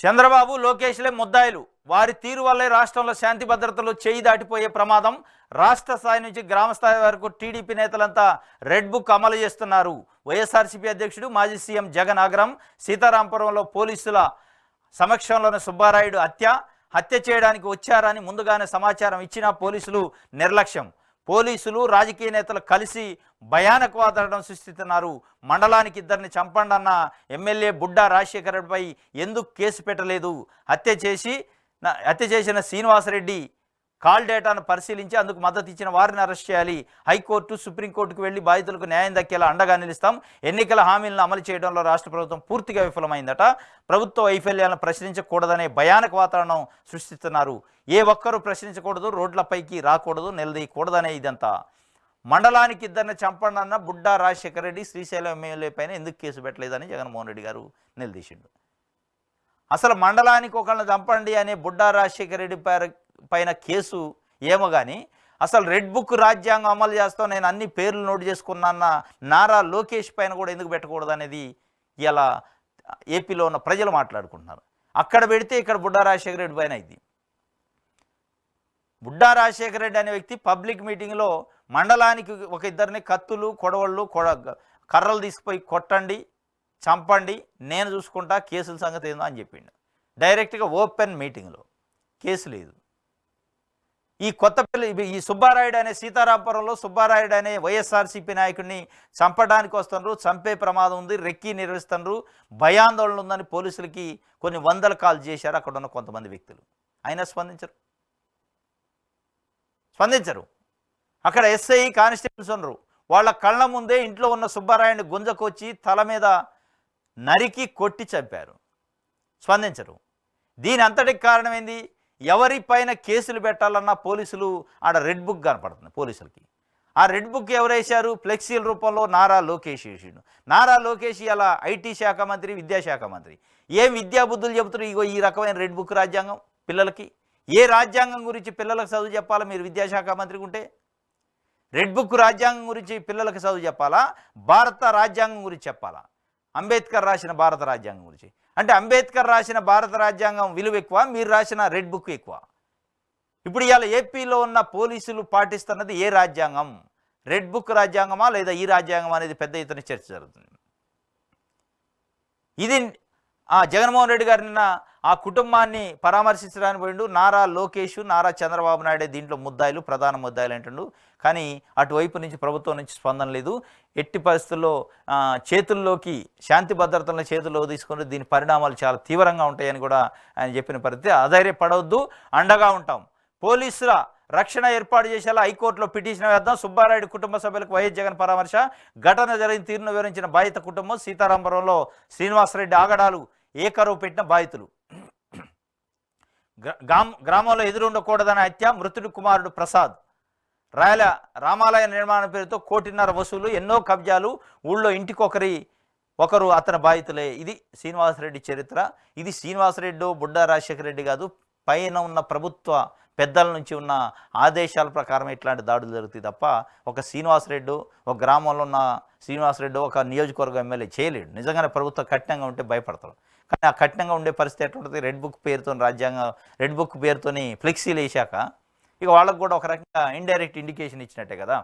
చంద్రబాబు లోకేష్లే ముద్దాయిలు. వారి తీరు వల్లే రాష్ట్రంలో శాంతి భద్రతలు చేయి దాటిపోయే ప్రమాదం. రాష్ట్ర స్థాయి నుంచి గ్రామ స్థాయి వరకు టీడీపీ నేతలంతా రెడ్ బుక్ అమలు చేస్తున్నారు. వైఎస్ఆర్సీపీ అధ్యక్షుడు మాజీ సీఎం జగన్ ఆగ్రహం. సీతారాంపురంలో పోలీసుల సమక్షంలోనే సుబ్బారాయుడు హత్య చేయడానికి వచ్చారని ముందుగానే సమాచారం ఇచ్చినా పోలీసులు నిర్లక్ష్యం. పోలీసులు రాజకీయ నేతలు కలిసి భయానక వాతావరణం సృష్టిస్తున్నారు. మండలానికి ఇద్దరిని చంపండన్న ఎమ్మెల్యే బుడ్డా రాజశేఖర రెడ్డిపై ఎందుకు కేసు పెట్టలేదు? హత్య చేసిన శ్రీనివాసరెడ్డి కాల్ డేటాను పరిశీలించి అందుకు మద్దతు ఇచ్చిన వారిని అరెస్ట్ చేయాలి. హైకోర్టు సుప్రీంకోర్టుకు వెళ్లి బాధితులకు న్యాయం దక్కేలా అండగా నిలుస్తాం. ఎన్నికల హామీలను అమలు చేయడంలో రాష్ట్ర ప్రభుత్వం పూర్తిగా విఫలమైందట. ప్రభుత్వ వైఫల్యాలను ప్రశ్నించకూడదనే భయానక వాతావరణం సృష్టిస్తున్నారు. ఏ ఒక్కరూ ప్రశ్నించకూడదు, రోడ్లపైకి రాకూడదు, నిలదీయకూడదనే ఇదంతా. మండలానికి ఇద్దరిని చంపండన్న బుడ్డా రాజశేఖర రెడ్డి శ్రీశైలం ఎమ్మెల్యే పైన ఎందుకు కేసు పెట్టలేదని జగన్మోహన్ రెడ్డి గారు నిలదీసిండు. అసలు మండలానికి ఒకళ్ళని చంపండి అనే బుడ్డా రాజశేఖర రెడ్డి పైన కేసు ఏమో కానీ అసలు రెడ్ బుక్ రాజ్యాంగం అమలు చేస్తాం, నేను అన్ని పేర్లు నోటు చేసుకున్నాన్న నారా లోకేష్ పైన కూడా ఎందుకు పెట్టకూడదు అనేది ఇలా ఏపీలో ఉన్న ప్రజలు మాట్లాడుకుంటున్నారు. అక్కడ పెడితే ఇక్కడ బుడ్డా రాజశేఖర రెడ్డి పైన ఇది. బుడ్డా రాజశేఖర రెడ్డి అనే వ్యక్తి పబ్లిక్ మీటింగ్లో మండలానికి ఒక ఇద్దరిని కత్తులు కొడవళ్ళు కర్రలు తీసుకుపోయి కొట్టండి, చంపండి, నేను చూసుకుంటా, కేసుల సంగతి ఏందో అని చెప్పిండు. డైరెక్ట్గా ఓపెన్ మీటింగ్లో కేసు లేదు. ఈ సుబ్బారాయుడు అనే సీతారాంపురంలో సుబ్బారాయుడు అనే వైఎస్ఆర్సీపీ నాయకుడిని చంపడానికి వస్తున్నారు. చంపే ప్రమాదం ఉంది, రెక్కి నిర్వహిస్తున్నారు, భయాందోళన ఉందని పోలీసులకి కొన్ని వందల కాల్ చేశారు అక్కడ ఉన్న కొంతమంది వ్యక్తులు. అయినా స్పందించరు. అక్కడ ఎస్ఐ కానిస్టేబుల్స్ ఉన్నారు. వాళ్ళ కళ్ళ ముందే ఇంట్లో ఉన్న సుబ్బారాయుడిని గుంజకొచ్చి తల మీద నరికి కొట్టి చంపారు. స్పందించరు. దీని అంతటికి కారణమైంది, ఎవరిపైన కేసులు పెట్టాలన్నా పోలీసులు ఆడ రెడ్ బుక్ కనపడుతుంది పోలీసులకి. ఆ రెడ్ బుక్ ఎవరేశారు? ఫ్లెక్సీల రూపంలో నారా లోకేష్ వేసిండు. నారా లోకేష్ అలా ఐటీ శాఖ మంత్రి, విద్యాశాఖ మంత్రి. ఏం విద్యాబుద్ధులు చెబుతున్నారు? ఇగో ఈ రకమైన రెడ్ బుక్ రాజ్యాంగం పిల్లలకి. ఏ రాజ్యాంగం గురించి పిల్లలకు చదువు చెప్పాలా? మీరు విద్యాశాఖ మంత్రికి ఉంటే రెడ్ బుక్ రాజ్యాంగం గురించి పిల్లలకు చదువు చెప్పాలా? భారత రాజ్యాంగం గురించి చెప్పాలా? అంబేద్కర్ రాసిన భారత రాజ్యాంగం గురించి. అంటే అంబేద్కర్ రాసిన భారత రాజ్యాంగం విలువ ఎక్కువ, మీరు రాసిన రెడ్ బుక్ ఎక్కువ. ఇప్పుడు ఇవాళ ఏపీలో ఉన్న పోలీసులు పాటిస్తున్నది ఏ రాజ్యాంగం? రెడ్ బుక్ రాజ్యాంగమా లేదా ఈ రాజ్యాంగం అనేది పెద్ద ఎత్తున చర్చ జరుగుతుంది. ఇది జగన్మోహన్ రెడ్డి గారు నిన్న ఆ కుటుంబాన్ని పరామర్శించడానికి పోయిండు. నారా లోకేష్, నారా చంద్రబాబు నాయుడే దీంట్లో ముద్దాయిలు, ప్రధాన ముద్దాయిలు అంటుండు. కానీ అటువైపు నుంచి ప్రభుత్వం నుంచి స్పందన లేదు. ఎట్టి పరిస్థితుల్లో చేతుల్లోకి శాంతి భద్రతలను చేతుల్లో తీసుకుని దీని పరిణామాలు చాలా తీవ్రంగా ఉంటాయని కూడా ఆయన చెప్పిన పరిస్థితి. అధైర్యపడవద్దు, అండగా ఉంటాం. పోలీసుల రక్షణ ఏర్పాటు చేసేలా హైకోర్టులో పిటిషన్ వేద్దాం. సుబ్బారాయుడు కుటుంబ సభ్యులకు వైఎస్ జగన్ పరామర్శ. ఘటన జరిగిన తీరును వివరించిన బాధిత కుటుంబం. సీతారాంపురంలో శ్రీనివాసరెడ్డి ఆగడాలు ఏకరువు పెట్టిన బాధితులు. గ్రామంలో ఎదురుండకూడదన్న హత్య. మృతుడి కుమారుడు ప్రసాద్. రామాలయ నిర్మాణ పేరుతో 1.5 కోటి వసూలు, ఎన్నో కబ్జాలు, ఊళ్ళో ఒకరు అతని బాధితులే. ఇది శ్రీనివాసరెడ్డి చరిత్ర. ఇది శ్రీనివాసరెడ్డి బుడ్డా రాజశేఖర రెడ్డి కాదు, పైన ఉన్న ప్రభుత్వ పెద్దల నుంచి ఉన్న ఆదేశాల ప్రకారం ఇట్లాంటి దాడులు జరుగుతాయి తప్ప ఒక శ్రీనివాసరెడ్డి, ఒక గ్రామంలో ఉన్న శ్రీనివాసరెడ్డి ఒక నియోజకవర్గం ఎమ్మెల్యే చేయలేడు. నిజంగానే ప్రభుత్వం కఠినంగా ఉంటే భయపడతారు. కానీ ఆ కఠినంగా ఉండే పరిస్థితి ఎట్లుంటుంది? రెడ్ బుక్ పేరుతో రెడ్ బుక్ పేరుతోని ఫ్లెక్సీలు వేసాక ఇక వాళ్ళకు కూడా ఒక రకంగా ఇండైరెక్ట్ ఇండికేషన్ ఇచ్చినట్టే కదా.